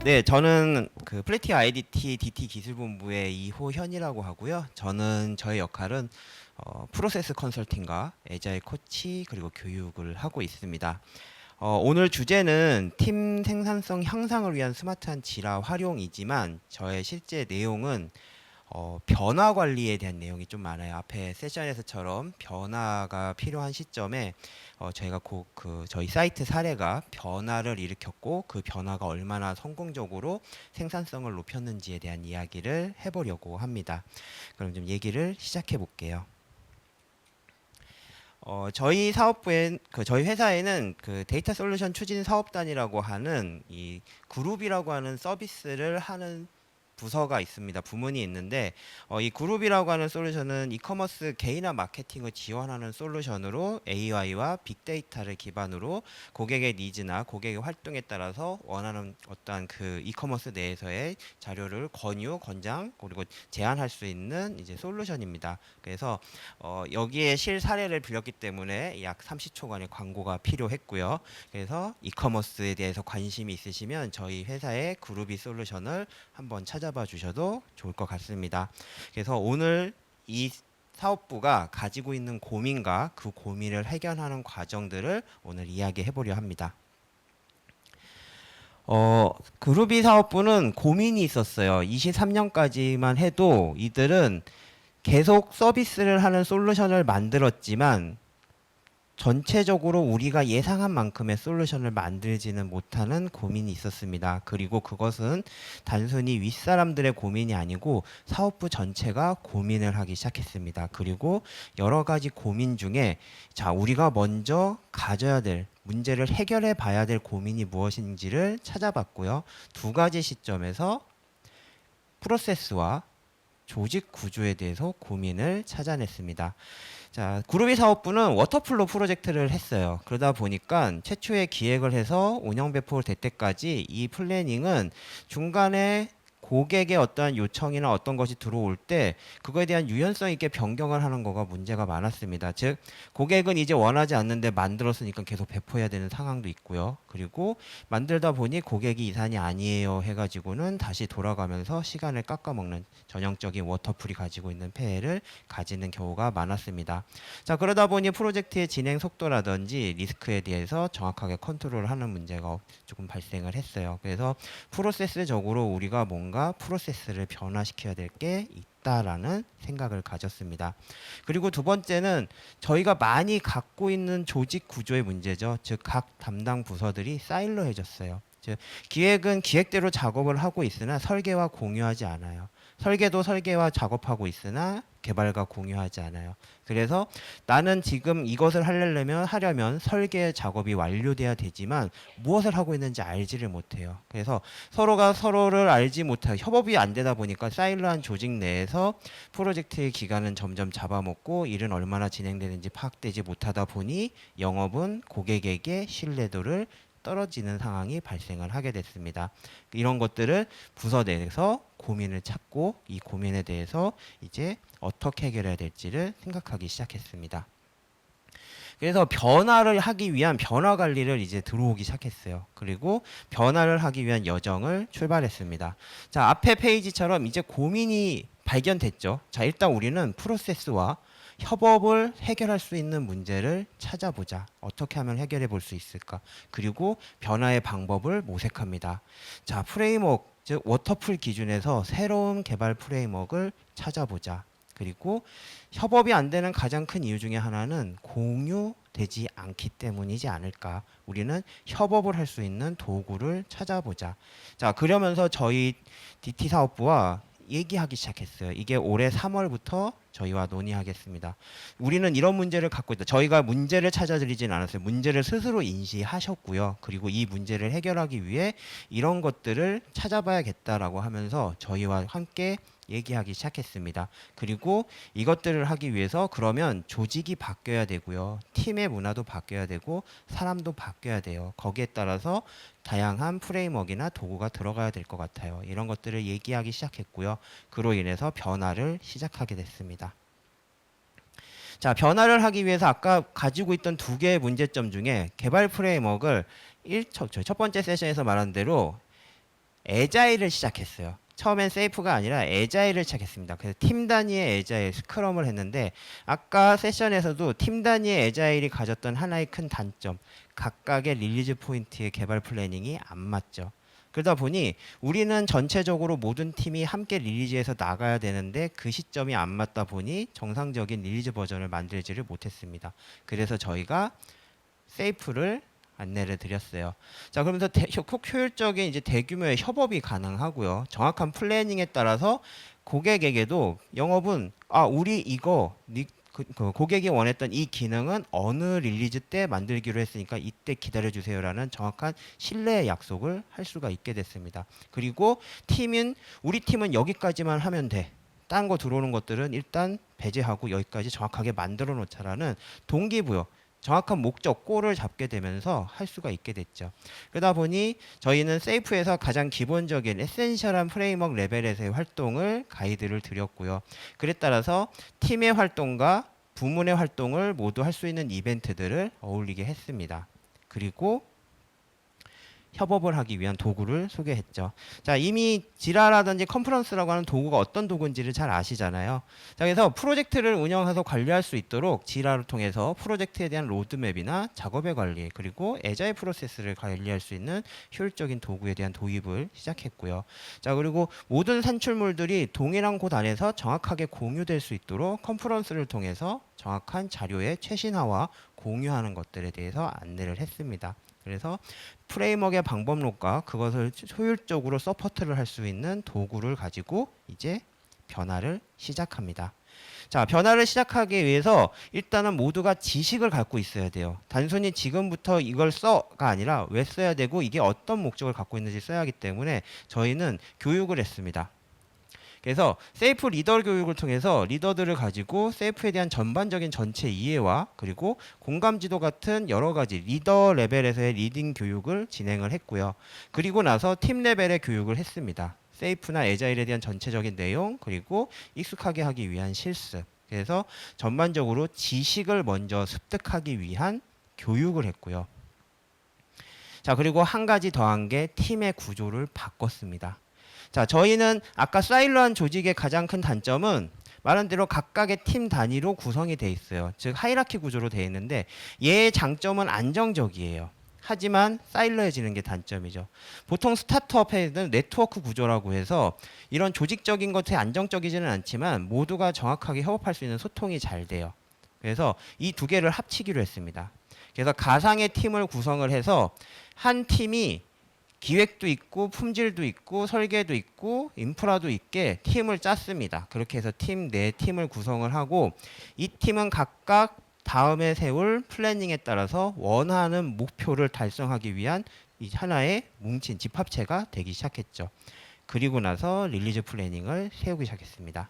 네, 저는 그 플래티어 IDT DT 기술본부의 이호현이라고 하고요. 저는 저의 역할은 프로세스 컨설팅과 애자일 코치 그리고 교육을 하고 있습니다. 오늘 주제는 팀 생산성 향상을 위한 스마트한 지라 활용이지만 저의 실제 내용은 변화 관리에 대한 내용이 좀 많아요. 앞에 세션에서처럼 변화가 필요한 시점에 저희가 저희 사이트 사례가 변화를 일으켰고 그 변화가 얼마나 성공적으로 생산성을 높였는지에 대한 이야기를 해보려고 합니다. 그럼 좀 얘기를 시작해 볼게요. 저희 회사에는 그 데이터 솔루션 추진 사업단이라고 하는 이 그룹이라고 하는 서비스를 하는 부서가 있습니다. 부문이 있는데 이 그룹이라고 하는 솔루션은 이커머스 개인화 마케팅을 지원하는 솔루션으로 AI와 빅데이터를 기반으로 고객의 니즈나 고객의 활동에 따라서 원하는 어떠한 그 이커머스 내에서의 자료를 권유, 권장 그리고 제안할 수 있는 이제 솔루션입니다. 그래서 여기에 실 사례를 빌렸기 때문에 약 30초간의 광고가 필요했고요. 그래서 이커머스에 대해서 관심이 있으시면 저희 회사의 그룹이 솔루션을 한번 찾아봐 주셔도 좋을 것 같습니다. 그래서 오늘 이 사업부가 가지고 있는 고민과 그 고민을 해결하는 과정들을 오늘 이야기해 보려 합니다. 그루비 사업부는 고민이 있었어요. 23년까지만 해도 이들은 계속 서비스를 하는 솔루션을 만들었지만 전체적으로 우리가 예상한 만큼의 솔루션을 만들지는 못하는 고민이 있었습니다. 그리고 그것은 단순히 윗사람들의 고민이 아니고 사업부 전체가 고민을 하기 시작했습니다. 그리고 여러 가지 고민 중에 자, 우리가 먼저 가져야 될 문제를 해결해 봐야 될 고민이 무엇인지를 찾아봤고요. 두 가지 시점에서 프로세스와 조직 구조에 대해서 고민을 찾아냈습니다. 자, 구루비 사업부는 워터플로 프로젝트를 했어요. 그러다 보니까 최초에 기획을 해서 운영 배포를 될 때까지 이 플래닝은 중간에 고객의 어떠한 요청이나 어떤 것이 들어올 때 그거에 대한 유연성 있게 변경을 하는 거가 문제가 많았습니다. 즉 고객은 이제 원하지 않는데 만들었으니까 계속 배포해야 되는 상황도 있고요. 그리고 만들다 보니 고객이 이산이 아니에요 해가지고는 다시 돌아가면서 시간을 깎아먹는 전형적인 워터풀이 가지고 있는 폐해를 가지는 경우가 많았습니다. 자, 그러다 보니 프로젝트의 진행 속도라든지 리스크에 대해서 정확하게 컨트롤하는 문제가 조금 발생을 했어요. 그래서 프로세스적으로 우리가 뭔가 프로세스를 변화시켜야 될 게 있다라는 생각을 가졌습니다. 그리고 두 번째는 저희가 많이 갖고 있는 조직 구조의 문제죠. 즉 각 담당 부서들이 사일로해졌어요. 즉 기획은 기획대로 작업을 하고 있으나 설계와 공유하지 않아요. 설계도 설계와 작업하고 있으나 개발과 공유하지 않아요. 그래서 나는 지금 이것을 하려면 설계 작업이 완료돼야 되지만 무엇을 하고 있는지 알지를 못해요. 그래서 서로가 서로를 알지 못하고 협업이 안 되다 보니까 사일러한 조직 내에서 프로젝트의 기간은 점점 잡아먹고 일은 얼마나 진행되는지 파악되지 못하다 보니 영업은 고객에게 신뢰도를 떨어지는 상황이 발생을 하게 됐습니다. 이런 것들을 부서 내에서 고민을 찾고 이 고민에 대해서 이제 어떻게 해결해야 될지를 생각하기 시작했습니다. 그래서 변화를 하기 위한 변화 관리를 이제 들어오기 시작했어요. 그리고 변화를 하기 위한 여정을 출발했습니다. 자, 앞에 페이지처럼 이제 고민이 발견됐죠. 자, 일단 우리는 프로세스와 협업을 해결할 수 있는 문제를 찾아보자. 어떻게 하면 해결해 볼 수 있을까? 그리고 변화의 방법을 모색합니다. 자, 프레임워크, 즉 워터풀 기준에서 새로운 개발 프레임워크를 찾아보자. 그리고 협업이 안 되는 가장 큰 이유 중에 하나는 공유되지 않기 때문이지 않을까. 우리는 협업을 할 수 있는 도구를 찾아보자. 자, 그러면서 저희 DT 사업부와 얘기하기 시작했어요. 이게 올해 3월부터 저희와 논의하겠습니다. 우리는 이런 문제를 갖고 있다. 저희가 문제를 찾아드리진 않았어요. 문제를 스스로 인지하셨고요. 그리고 이 문제를 해결하기 위해 이런 것들을 찾아봐야겠다라고 하면서 저희와 함께 얘기하기 시작했습니다. 그리고 이것들을 하기 위해서 그러면 조직이 바뀌어야 되고요. 팀의 문화도 바뀌어야 되고 사람도 바뀌어야 돼요. 거기에 따라서 다양한 프레임워크나 도구가 들어가야 될 것 같아요. 이런 것들을 얘기하기 시작했고요. 그로 인해서 변화를 시작하게 됐습니다. 자, 변화를 하기 위해서 아까 가지고 있던 두 개의 문제점 중에 개발 프레임워크를 첫 번째 세션에서 말한 대로 애자일을 시작했어요. 처음엔 세이프가 아니라 애자일을 시작했습니다. 그래서 팀 단위의 애자일 스크럼을 했는데 아까 세션에서도 팀 단위의 애자일이 가졌던 하나의 큰 단점, 각각의 릴리즈 포인트의 개발 플래닝이 안 맞죠. 그러다 보니 우리는 전체적으로 모든 팀이 함께 릴리즈해서 나가야 되는데 그 시점이 안 맞다 보니 정상적인 릴리즈 버전을 만들지를 못했습니다. 그래서 저희가 세이프를 안내를 드렸어요. 자, 그러면서 효율적인 이제 대규모의 협업이 가능하고요. 정확한 플래닝에 따라서 고객에게도 영업은 우리 이거 고객이 원했던 이 기능은 어느 릴리즈 때 만들기로 했으니까 이때 기다려주세요라는 정확한 신뢰의 약속을 할 수가 있게 됐습니다. 그리고 우리 팀은 여기까지만 하면 돼. 딴 거 들어오는 것들은 일단 배제하고 여기까지 정확하게 만들어 놓자라는 동기부여, 정확한 목적, 골을 잡게 되면서 할 수가 있게 됐죠. 그러다 보니 저희는 세이프에서 가장 기본적인 에센셜한 프레임워크 레벨에서의 활동을 가이드를 드렸고요. 그에 따라서 팀의 활동과 부문의 활동을 모두 할 수 있는 이벤트들을 어울리게 했습니다. 그리고 협업을 하기 위한 도구를 소개했죠. 자, 이미 지라라든지 컨퍼런스라고 하는 도구가 어떤 도구인지를 잘 아시잖아요. 자, 그래서 프로젝트를 운영해서 관리할 수 있도록 지라를 통해서 프로젝트에 대한 로드맵이나 작업의 관리, 그리고 애자일 프로세스를 관리할 수 있는 효율적인 도구에 대한 도입을 시작했고요. 자, 그리고 모든 산출물들이 동일한 곳 안에서 정확하게 공유될 수 있도록 컨퍼런스를 통해서 정확한 자료의 최신화와 공유하는 것들에 대해서 안내를 했습니다. 그래서 프레임워크의 방법론과 그것을 효율적으로 서포트를 할 수 있는 도구를 가지고 이제 변화를 시작합니다. 자, 변화를 시작하기 위해서 일단은 모두가 지식을 갖고 있어야 돼요. 단순히 지금부터 이걸 써가 아니라 왜 써야 되고 이게 어떤 목적을 갖고 있는지 써야 하기 때문에 저희는 교육을 했습니다. 그래서 세이프 리더 교육을 통해서 리더들을 가지고 세이프에 대한 전반적인 전체 이해와 그리고 공감 지도 같은 여러 가지 리더 레벨에서의 리딩 교육을 진행을 했고요. 그리고 나서 팀 레벨의 교육을 했습니다. 세이프나 애자일에 대한 전체적인 내용 그리고 익숙하게 하기 위한 실습. 그래서 전반적으로 지식을 먼저 습득하기 위한 교육을 했고요. 자, 그리고 한 가지 더한 게 팀의 구조를 바꿨습니다. 자, 저희는 아까 사일러한 조직의 가장 큰 단점은 말한 대로 각각의 팀 단위로 구성이 돼 있어요. 즉 하이라키 구조로 돼 있는데 얘의 장점은 안정적이에요. 하지만 사일러해지는 게 단점이죠. 보통 스타트업에는 네트워크 구조라고 해서 이런 조직적인 것에 안정적이지는 않지만 모두가 정확하게 협업할 수 있는 소통이 잘 돼요. 그래서 이 두 개를 합치기로 했습니다. 그래서 가상의 팀을 구성을 해서 한 팀이 기획도 있고 품질도 있고 설계도 있고 인프라도 있게 팀을 짰습니다. 그렇게 해서 팀 네 팀을 구성을 하고 이 팀은 각각 다음에 세울 플래닝에 따라서 원하는 목표를 달성하기 위한 이 하나의 뭉친 집합체가 되기 시작했죠. 그리고 나서 릴리즈 플래닝을 세우기 시작했습니다.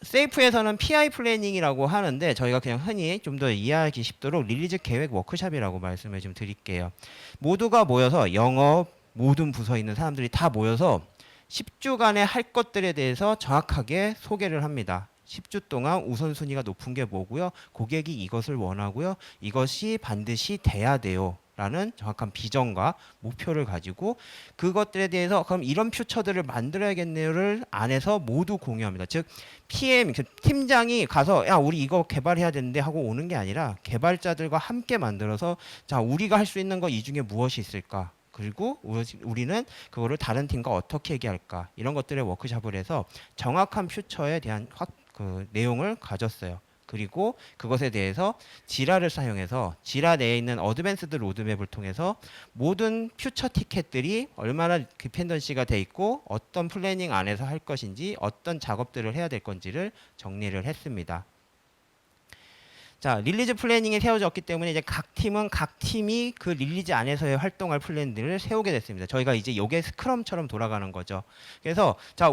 세이프에서는 PI 플래닝이라고 하는데 저희가 그냥 흔히 좀 더 이해하기 쉽도록 릴리즈 계획 워크숍이라고 말씀을 좀 드릴게요. 모두가 모여서 영업 모든 부서에 있는 사람들이 다 모여서 10주간의 할 것들에 대해서 정확하게 소개를 합니다. 10주 동안 우선순위가 높은 게 뭐고요. 고객이 이것을 원하고요. 이것이 반드시 돼야 돼요. 라는 정확한 비전과 목표를 가지고 그것들에 대해서 그럼 이런 퓨처들을 만들어야겠네요를 안에서 모두 공유합니다. 즉 PM 팀장이 가서 야 우리 이거 개발해야 되는데 하고 오는 게 아니라 개발자들과 함께 만들어서 자 우리가 할 수 있는 거 이 중에 무엇이 있을까? 그리고 우리는 그거를 다른 팀과 어떻게 얘기할까? 이런 것들의 워크숍을 해서 정확한 퓨처에 대한 내용을 가졌어요. 그리고 그것에 대해서 지라를 사용해서 지라 내에 있는 어드밴스드 로드맵을 통해서 모든 퓨처 티켓들이 얼마나 디펜던시가 돼 있고 어떤 플래닝 안에서 할 것인지 어떤 작업들을 해야 될 건지를 정리를 했습니다. 자, 릴리즈 플래닝이 세워졌기 때문에 이제 각 팀이 그 릴리즈 안에서의 활동할 플랜들을 세우게 됐습니다. 저희가 이제 이게 스크럼처럼 돌아가는 거죠. 그래서 자,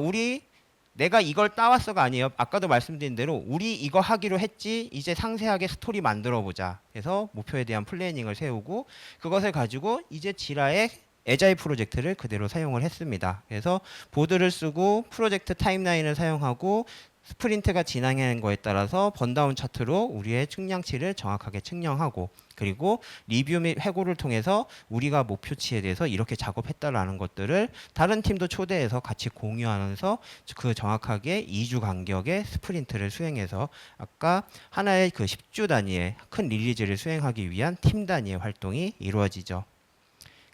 내가 이걸 따왔어가 아니에요. 아까도 말씀드린 대로 우리 이거 하기로 했지 이제 상세하게 스토리 만들어 보자. 그래서 목표에 대한 플래닝을 세우고 그것을 가지고 이제 지라의 애자일 프로젝트를 그대로 사용을 했습니다. 그래서 보드를 쓰고 프로젝트 타임라인을 사용하고 스프린트가 진행하는 거에 따라서 번다운 차트로 우리의 측량치를 정확하게 측량하고 그리고 리뷰 및 회고를 통해서 우리가 목표치에 대해서 이렇게 작업했다라는 것들을 다른 팀도 초대해서 같이 공유하면서 그 정확하게 2주 간격의 스프린트를 수행해서 아까 하나의 그 10주 단위의 큰 릴리즈를 수행하기 위한 팀 단위의 활동이 이루어지죠.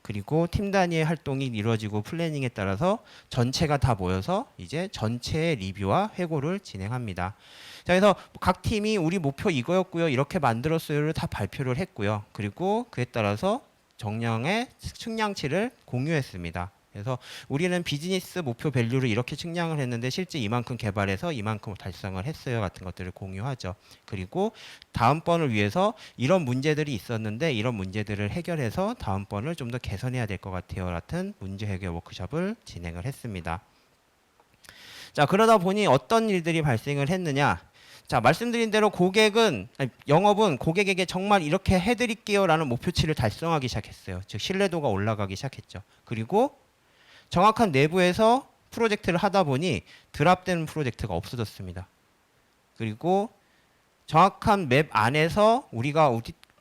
그리고 팀 단위의 활동이 이루어지고 플래닝에 따라서 전체가 다 모여서 이제 전체의 리뷰와 회고를 진행합니다. 자, 그래서 각 팀이 우리 목표 이거였고요. 이렇게 만들었어요를 다 발표를 했고요. 그리고 그에 따라서 정량의 측량치를 공유했습니다. 그래서 우리는 비즈니스 목표 밸류를 이렇게 측량을 했는데 실제 이만큼 개발해서 이만큼 달성을 했어요 같은 것들을 공유하죠. 그리고 다음번을 위해서 이런 문제들이 있었는데 이런 문제들을 해결해서 다음번을 좀 더 개선해야 될 것 같아요 같은 문제 해결 워크숍을 진행을 했습니다. 자, 그러다 보니 어떤 일들이 발생을 했느냐. 자, 말씀드린 대로 영업은 고객에게 정말 이렇게 해드릴게요 라는 목표치를 달성하기 시작했어요. 즉 신뢰도가 올라가기 시작했죠. 그리고 정확한 내부에서 프로젝트를 하다 보니 드랍되는 프로젝트가 없어졌습니다. 그리고 정확한 맵 안에서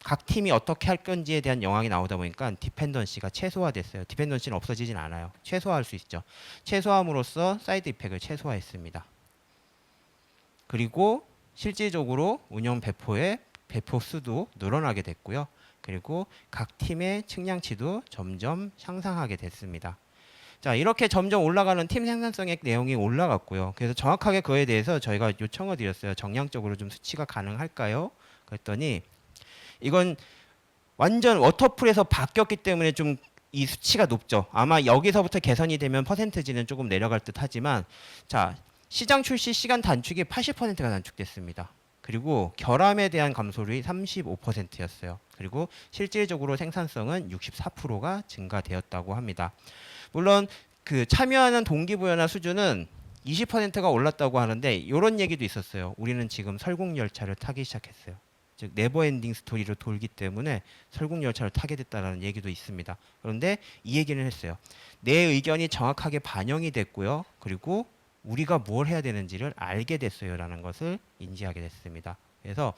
각 팀이 어떻게 할 건지에 대한 영향이 나오다 보니까 디펜던시가 최소화됐어요. 디펜던시는 없어지진 않아요. 최소화할 수 있죠. 최소함으로써 사이드 이펙을 최소화했습니다. 그리고 실질적으로 운영 배포의 배포 수도 늘어나게 됐고요. 그리고 각 팀의 측량치도 점점 향상하게 됐습니다. 자, 이렇게 점점 올라가는 팀 생산성의 내용이 올라갔고요. 그래서 정확하게 그에 대해서 저희가 요청을 드렸어요. 정량적으로 좀 수치가 가능할까요? 그랬더니 이건 완전 워터풀에서 바뀌었기 때문에 좀 이 수치가 높죠. 아마 여기서부터 개선이 되면 퍼센트지는 조금 내려갈 듯 하지만 자, 시장 출시 시간 단축이 80%가 단축됐습니다. 그리고 결함에 대한 감소율이 35%였어요. 그리고 실질적으로 생산성은 64%가 증가되었다고 합니다. 물론 그 참여하는 동기부여나 수준은 20%가 올랐다고 하는데 이런 얘기도 있었어요. 우리는 지금 설국열차를 타기 시작했어요. 즉 네버엔딩 스토리로 돌기 때문에 설국열차를 타게 됐다는 얘기도 있습니다. 그런데 이 얘기는 했어요. 내 의견이 정확하게 반영이 됐고요. 그리고 우리가 뭘 해야 되는지를 알게 됐어요라는 것을 인지하게 됐습니다. 그래서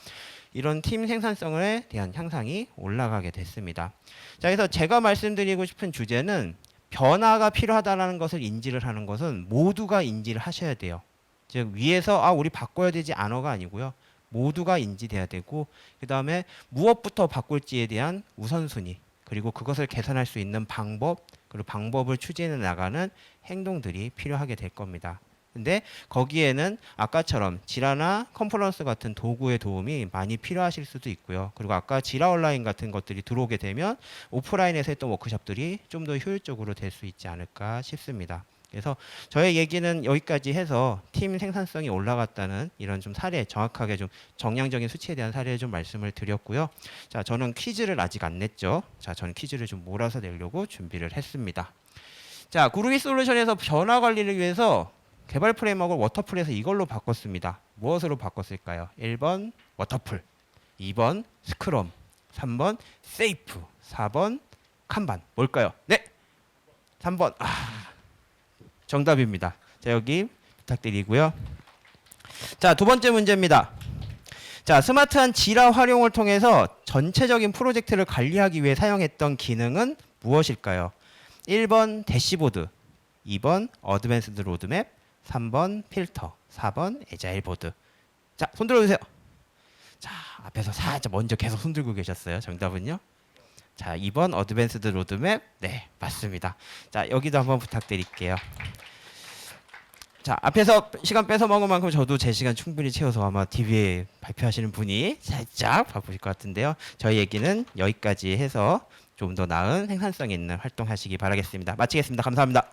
이런 팀 생산성에 대한 향상이 올라가게 됐습니다. 자, 그래서 제가 말씀드리고 싶은 주제는 변화가 필요하다는 것을 인지를 하는 것은 모두가 인지를 하셔야 돼요. 즉 위에서 우리 바꿔야 되지 않아가 아니고요. 모두가 인지돼야 되고 그 다음에 무엇부터 바꿀지에 대한 우선순위 그리고 그것을 개선할 수 있는 방법 그리고 방법을 추진해 나가는 행동들이 필요하게 될 겁니다. 근데 거기에는 아까처럼 지라나 컨퍼런스 같은 도구의 도움이 많이 필요하실 수도 있고요. 그리고 아까 지라 온라인 같은 것들이 들어오게 되면 오프라인에서 했던 워크숍들이 좀 더 효율적으로 될 수 있지 않을까 싶습니다. 그래서 저의 얘기는 여기까지 해서 팀 생산성이 올라갔다는 이런 좀 사례, 정확하게 좀 정량적인 수치에 대한 사례를 좀 말씀을 드렸고요. 자, 저는 퀴즈를 아직 안 냈죠. 자, 저는 퀴즈를 좀 몰아서 내려고 준비를 했습니다. 자, 그루비 솔루션에서 변화 관리를 위해서 개발 프레임워크를 워터풀에서 이걸로 바꿨습니다. 무엇으로 바꿨을까요? 1번 워터풀, 2번 스크럼, 3번 세이프, 4번 칸반. 뭘까요? 네, 3번. 정답입니다. 자, 여기 부탁드리고요. 자, 두 번째 문제입니다. 자, 스마트한 지라 활용을 통해서 전체적인 프로젝트를 관리하기 위해 사용했던 기능은 무엇일까요? 1번 대시보드, 2번 어드밴스드 로드맵, 3번 필터, 4번 에자일 보드. 자, 손 들어주세요. 자, 앞에서 살짝 먼저 계속 손 들고 계셨어요. 정답은요? 자, 2번 어드밴스드 로드맵. 네, 맞습니다. 자, 여기도 한번 부탁드릴게요. 자, 앞에서 시간 뺏어 먹은 만큼 저도 제 시간 충분히 채워서 아마 TV에 발표하시는 분이 살짝 바쁘실 것 같은데요. 저희 얘기는 여기까지 해서 좀 더 나은 생산성 있는 활동하시기 바라겠습니다. 마치겠습니다. 감사합니다.